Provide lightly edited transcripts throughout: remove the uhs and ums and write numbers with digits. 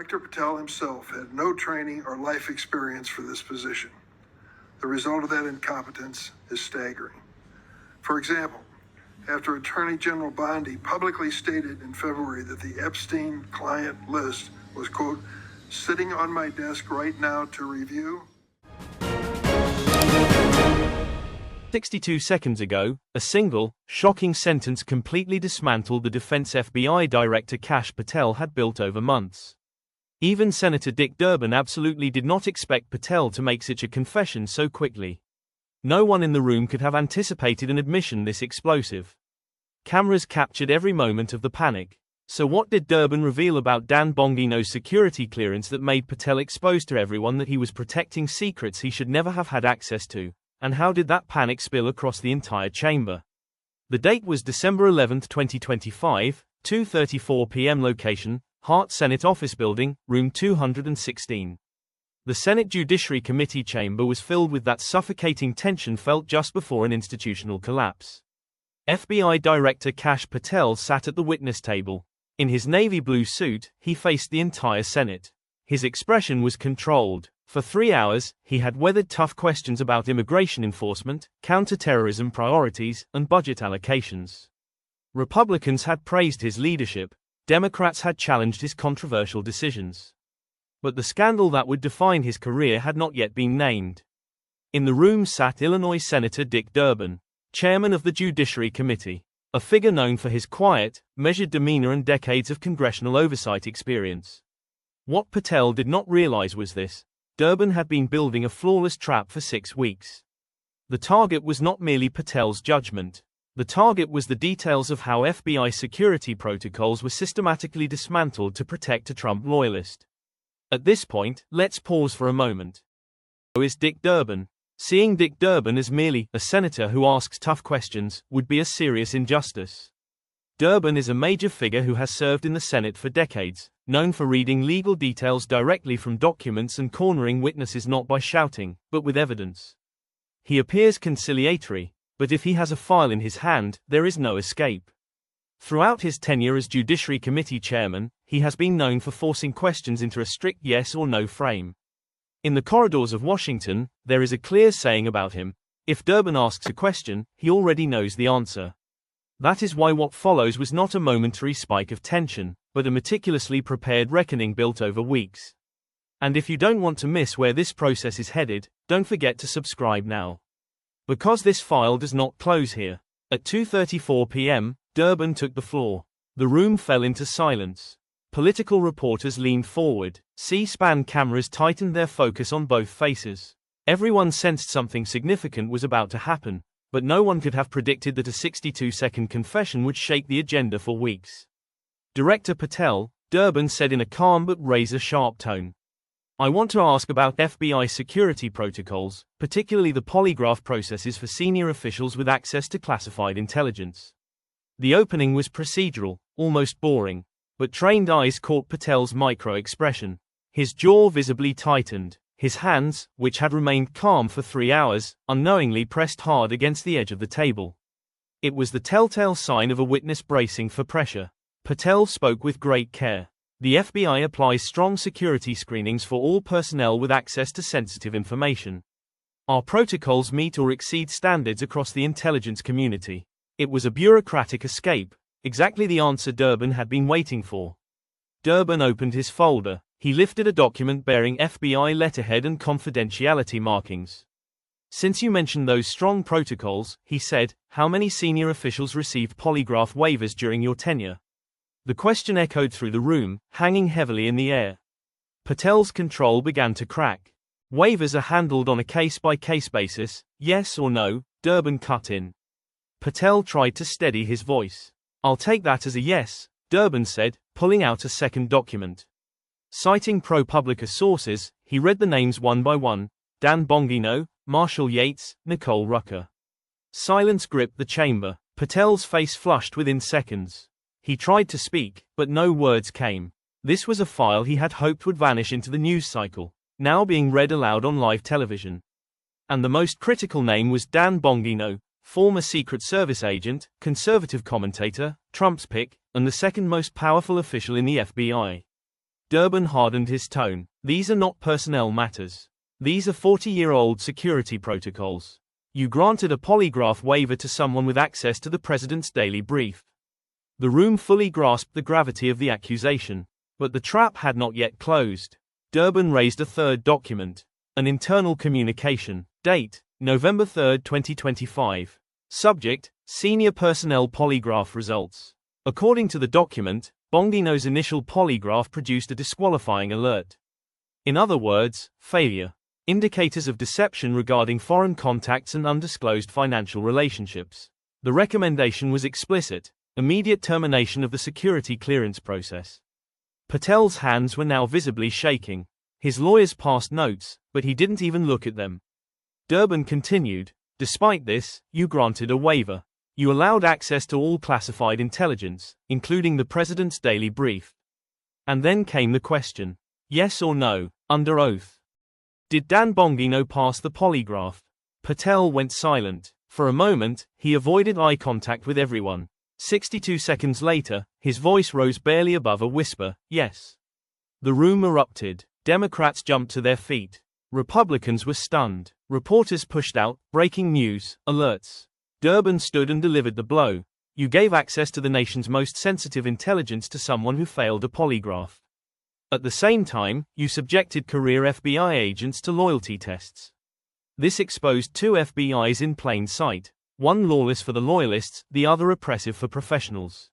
Director Patel himself had no training or life experience for this position. The result of that incompetence is staggering. For example, after Attorney General Bondi publicly stated in February that the Epstein client list was, quote, sitting on my desk right now to review. 62 seconds ago, a single, shocking sentence completely dismantled the defense FBI Director Kash Patel had built over months. Even Senator Dick Durbin absolutely did not expect Patel to make such a confession so quickly. No one in the room could have anticipated an admission this explosive. Cameras captured every moment of the panic. So what did Durbin reveal about Dan Bongino's security clearance that made Patel expose to everyone that he was protecting secrets he should never have had access to? And how did that panic spill across the entire chamber? The date was December 11, 2025, 2:34 p.m. Location, Hart Senate Office Building, Room 216. The Senate Judiciary Committee chamber was filled with that suffocating tension felt just before an institutional collapse. FBI Director Kash Patel sat at the witness table. In his navy blue suit, he faced the entire Senate. His expression was controlled. For 3 hours, he had weathered tough questions about immigration enforcement, counterterrorism priorities, and budget allocations. Republicans had praised his leadership. Democrats had challenged his controversial decisions. But the scandal that would define his career had not yet been named. In the room sat Illinois Senator Dick Durbin, chairman of the Judiciary Committee, a figure known for his quiet, measured demeanor and decades of congressional oversight experience. What Patel did not realize was this: Durbin had been building a flawless trap for 6 weeks. The target was not merely Patel's judgment. The target was the details of how FBI security protocols were systematically dismantled to protect a Trump loyalist. At this point, let's pause for a moment. Who is Dick Durbin? Seeing Dick Durbin as merely a senator who asks tough questions would be a serious injustice. Durbin is a major figure who has served in the Senate for decades, known for reading legal details directly from documents and cornering witnesses not by shouting, but with evidence. He appears conciliatory, but if he has a file in his hand, there is no escape. Throughout his tenure as Judiciary Committee chairman, he has been known for forcing questions into a strict yes or no frame. In the corridors of Washington, there is a clear saying about him: if Durbin asks a question, he already knows the answer. That is why what follows was not a momentary spike of tension, but a meticulously prepared reckoning built over weeks. And if you don't want to miss where this process is headed, don't forget to subscribe now. Because this file does not close here. At 2:34 p.m., Durbin took the floor. The room fell into silence. Political reporters leaned forward. C-SPAN cameras tightened their focus on both faces. Everyone sensed something significant was about to happen, but no one could have predicted that a 62-second confession would shake the agenda for weeks. Director Patel, Durbin said in a calm but razor-sharp tone, I want to ask about FBI security protocols, particularly the polygraph processes for senior officials with access to classified intelligence. The opening was procedural, almost boring, but trained eyes caught Patel's micro-expression. His jaw visibly tightened. His hands, which had remained calm for 3 hours, unknowingly pressed hard against the edge of the table. It was the telltale sign of a witness bracing for pressure. Patel spoke with great care. The FBI applies strong security screenings for all personnel with access to sensitive information. Our protocols meet or exceed standards across the intelligence community. It was a bureaucratic escape, exactly the answer Durbin had been waiting for. Durbin opened his folder. He lifted a document bearing FBI letterhead and confidentiality markings. Since you mentioned those strong protocols, he said, how many senior officials received polygraph waivers during your tenure? The question echoed through the room, hanging heavily in the air. Patel's control began to crack. Waivers are handled on a case-by-case basis, yes or no, Durbin cut in. Patel tried to steady his voice. I'll take that as a yes, Durbin said, pulling out a second document. Citing ProPublica sources, he read the names one by one: Dan Bongino, Marshall Yates, Nicole Rucker. Silence gripped the chamber. Patel's face flushed within seconds. He tried to speak, but no words came. This was a file he had hoped would vanish into the news cycle, now being read aloud on live television. And the most critical name was Dan Bongino, former Secret Service agent, conservative commentator, Trump's pick, and the second most powerful official in the FBI. Durbin hardened his tone. These are not personnel matters. These are 40-year-old security protocols. You granted a polygraph waiver to someone with access to the president's daily brief. The room fully grasped the gravity of the accusation, but the trap had not yet closed. Durbin raised a third document, an internal communication, date, November 3, 2025. Subject, Senior Personnel Polygraph Results. According to the document, Bongino's initial polygraph produced a disqualifying alert. In other words, failure. Indicators of deception regarding foreign contacts and undisclosed financial relationships. The recommendation was explicit: immediate termination of the security clearance process. Patel's hands were now visibly shaking. His lawyers passed notes, but he didn't even look at them. Durbin continued, despite this, you granted a waiver. You allowed access to all classified intelligence, including the president's daily brief. And then came the question. Yes or no, under oath. Did Dan Bongino pass the polygraph? Patel went silent. For a moment, he avoided eye contact with everyone. 62 seconds later, his voice rose barely above a whisper, yes. The room erupted. Democrats jumped to their feet. Republicans were stunned. Reporters pushed out, breaking news, alerts. Durbin stood and delivered the blow. You gave access to the nation's most sensitive intelligence to someone who failed a polygraph. At the same time, you subjected career FBI agents to loyalty tests. This exposed two FBIs in plain sight, one lawless for the loyalists, the other oppressive for professionals.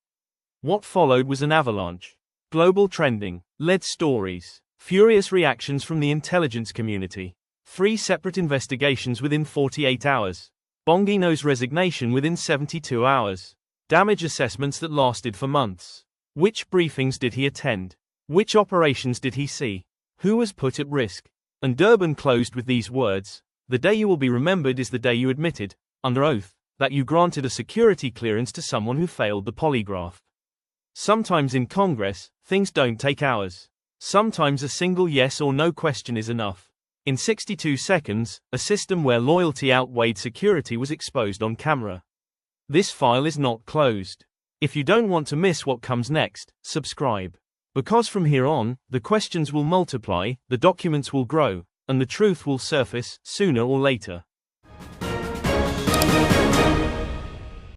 What followed was an avalanche. Global trending, lead stories, furious reactions from the intelligence community. 3 separate investigations within 48 hours. Bongino's resignation within 72 hours. Damage assessments that lasted for months. Which briefings did he attend? Which operations did he see? Who was put at risk? And Durbin closed with these words: the day you will be remembered is the day you admitted, under oath, that you granted a security clearance to someone who failed the polygraph. Sometimes in Congress, things don't take hours. Sometimes a single yes or no question is enough. In 62 seconds, a system where loyalty outweighed security was exposed on camera. This file is not closed. If you don't want to miss what comes next, subscribe. Because from here on, the questions will multiply, the documents will grow, and the truth will surface, sooner or later.